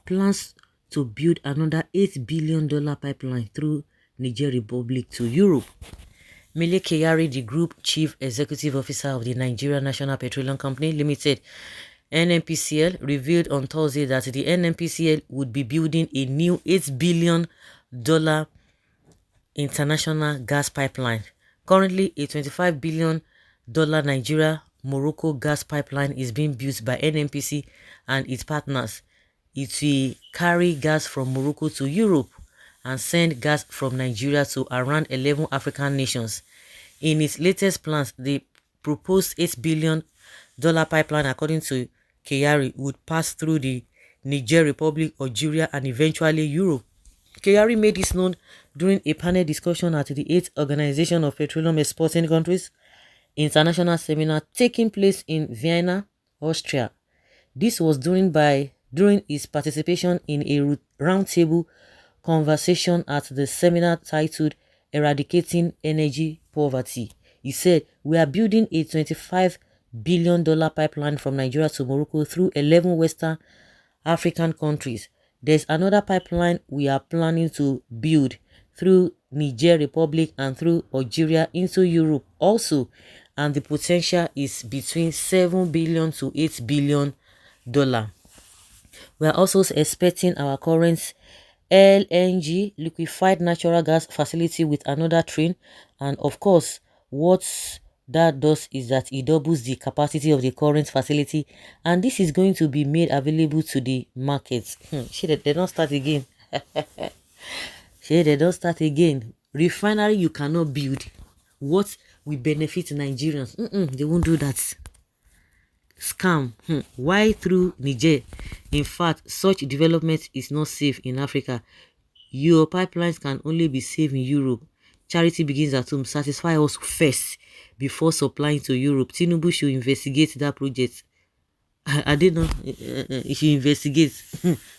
plans to build another $8 billion pipeline through Niger Republic to Europe. Mele Kyari, the Group Chief Executive Officer of the Nigeria National Petroleum Company Limited, NNPCL, revealed on Thursday that the NNPCL would be building a new $8 billion international gas pipeline. Currently, a $25 billion Nigeria-Morocco gas pipeline is being built by NNPC and its partners. It will carry gas from Morocco to Europe and send gas from Nigeria to around 11 African nations. In its latest plans, the proposed $8 billion pipeline, according to Kyari, would pass through the Niger Republic, Algeria, and eventually Europe. Kyari made this known during a panel discussion at the 8th Organization of Petroleum Exporting Countries international seminar taking place in Vienna, Austria. This was during his participation in a roundtable conversation at the seminar titled Eradicating Energy Poverty. He said, "We are building a $25 billion pipeline from Nigeria to Morocco through 11 Western African countries. There's another pipeline we are planning to build through Niger Republic and through Algeria into Europe also, and the potential is between $7 billion to $8 billion. We are also expecting our current LNG, liquefied natural gas facility with another train, and of course what that does is that it doubles the capacity of the current facility, and this is going to be made available to the markets." Shit, they don't start again. Shit, they don't start again. Refinery you cannot build. What will benefit Nigerians? They won't do that. Scam. Why through Niger? In fact, such development is not safe in Africa. Your pipelines can only be safe in Europe. Charity begins at home. Satisfy us first before supplying to Europe. Tinubu should investigate that project. I didn't know. He should investigate.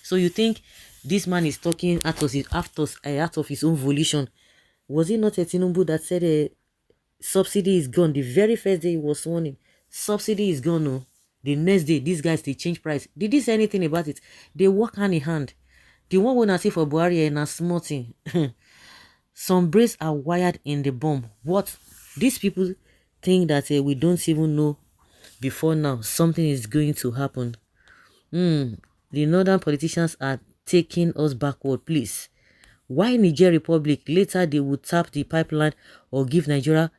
So you think this man is talking out of his own volition? Was it not a Tinubu that said subsidy is gone the very first day he was sworn in? Subsidy is gone. No, the next day these guys they change price. Did he say anything about it? They work hand in hand. The one when I see for Buhari and a small thing. Some brains are wired in the bomb. What these people think that we don't even know before now something is going to happen. The northern politicians are taking us backward, please. Why Niger Republic? Later they would tap the pipeline or give Nigeria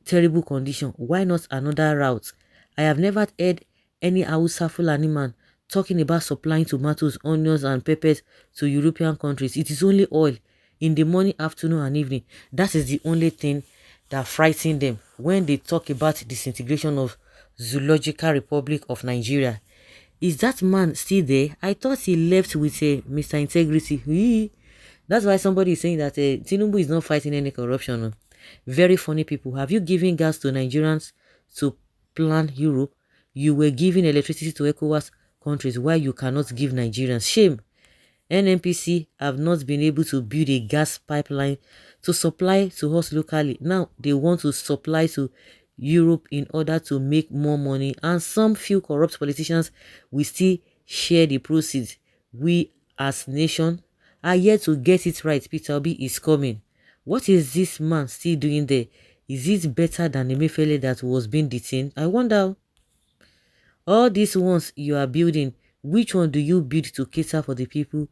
terrible condition. Why not another route? I have never heard any Hausa Fulani man talking about supplying tomatoes, onions and peppers to European countries. It is only oil in the morning, afternoon and evening. That is the only thing that frightens them when they talk about disintegration of Zoological Republic of Nigeria. Is that man still there? I thought he left with Mr. Integrity. That's why somebody is saying that Tinubu is not fighting any corruption. No? Very funny people. Have you given gas to Nigerians to plan Europe? You were giving electricity to ECOWAS countries. Why you cannot give Nigerians? Shame. NNPC have not been able to build a gas pipeline to supply to us locally. Now they want to supply to Europe in order to make more money, and some few corrupt politicians will still share the proceeds. We as nation are yet to get it right. Peter Obi is coming. What is this man still doing there? Is it better than the Emefiele that was being detained? I wonder. All these ones you are building, which one do you build to cater for the people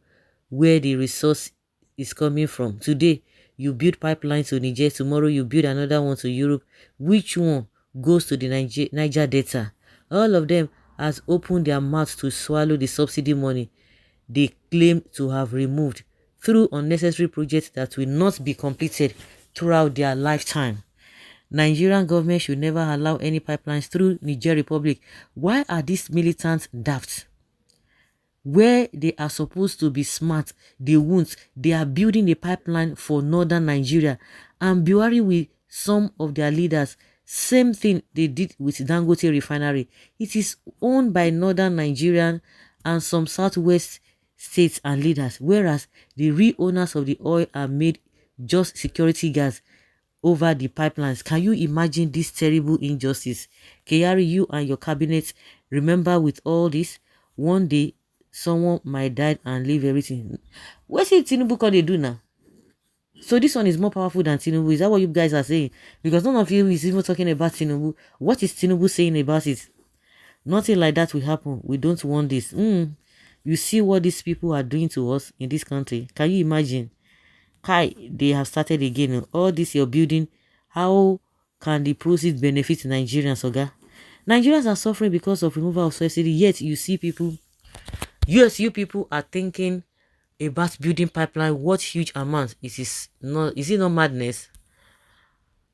where the resource is coming from? Today you build pipelines to Niger, tomorrow you build another one to Europe. Which one goes to the Niger Delta? All of them has opened their mouths to swallow the subsidy money they claim to have removed through unnecessary projects that will not be completed throughout their lifetime. Nigerian government should never allow any pipelines through Niger Republic. Why are these militants daft? Where they are supposed to be smart, they won't. They are building a pipeline for northern Nigeria, and Buhari with some of their leaders, same thing they did with Dangote refinery. It is owned by northern Nigerian and some southwest states and leaders, whereas the real owners of the oil are made just security guards over the pipelines. Can you imagine this terrible injustice? Kyari, you and your cabinet, remember with all this, one day someone might die and leave everything. What is Tinubu can they do now? So this one is more powerful than Tinubu. Is that what you guys are saying? Because none of you is even talking about Tinubu. What is Tinubu saying about it? Nothing like that will happen. We don't want this. You see what these people are doing to us in this country. Can you imagine? Kai, they have started again. All this you're building, how can the proceeds benefit Nigerians, Oga? Nigerians are suffering because of removal of subsidy, yet you see people, yes, you people are thinking about building pipeline. What huge amount? Is it not madness?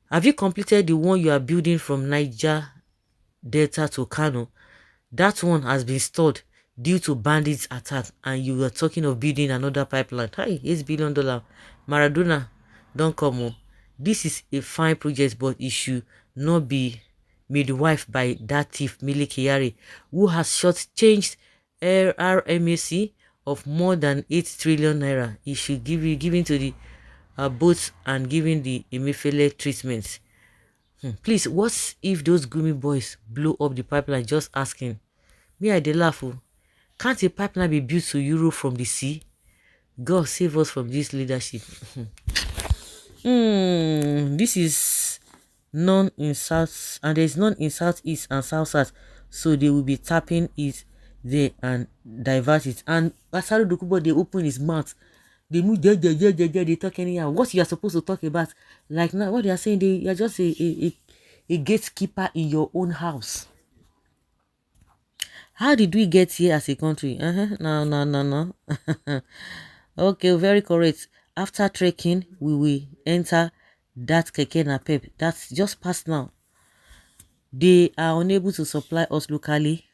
Have you completed the one you are building from Niger Delta to Kano? That one has been stalled due to bandits attack, and you were talking of building another pipeline. Hi, $8 billion. Maradona, don't come on. This is a fine project, but it should not be midwife by that thief Mili Kyari, who has shortchanged RMAC of more than 8 trillion naira. He should give it given to the boats and giving the Emefiele treatment. Please, what if those gloomy boys blow up the pipeline? Just asking. Me, I dey laugh. Oh. Can't a pipeline be built to Europe from the sea? God save us from this leadership. This is none in south, and there's none in southeast and south. So they will be tapping it there and divert it. And Asaru Dokubo, they open his mouth. They move, they talk anyhow. What you are supposed to talk about? Like now, what they are saying, they are just a gatekeeper in your own house. How did we get here as a country? No. Okay, very correct. After trekking, we will enter that keke napep. That's just past now. They are unable to supply us locally,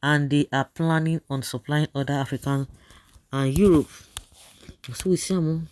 and they are planning on supplying other African and Europe. So we see them.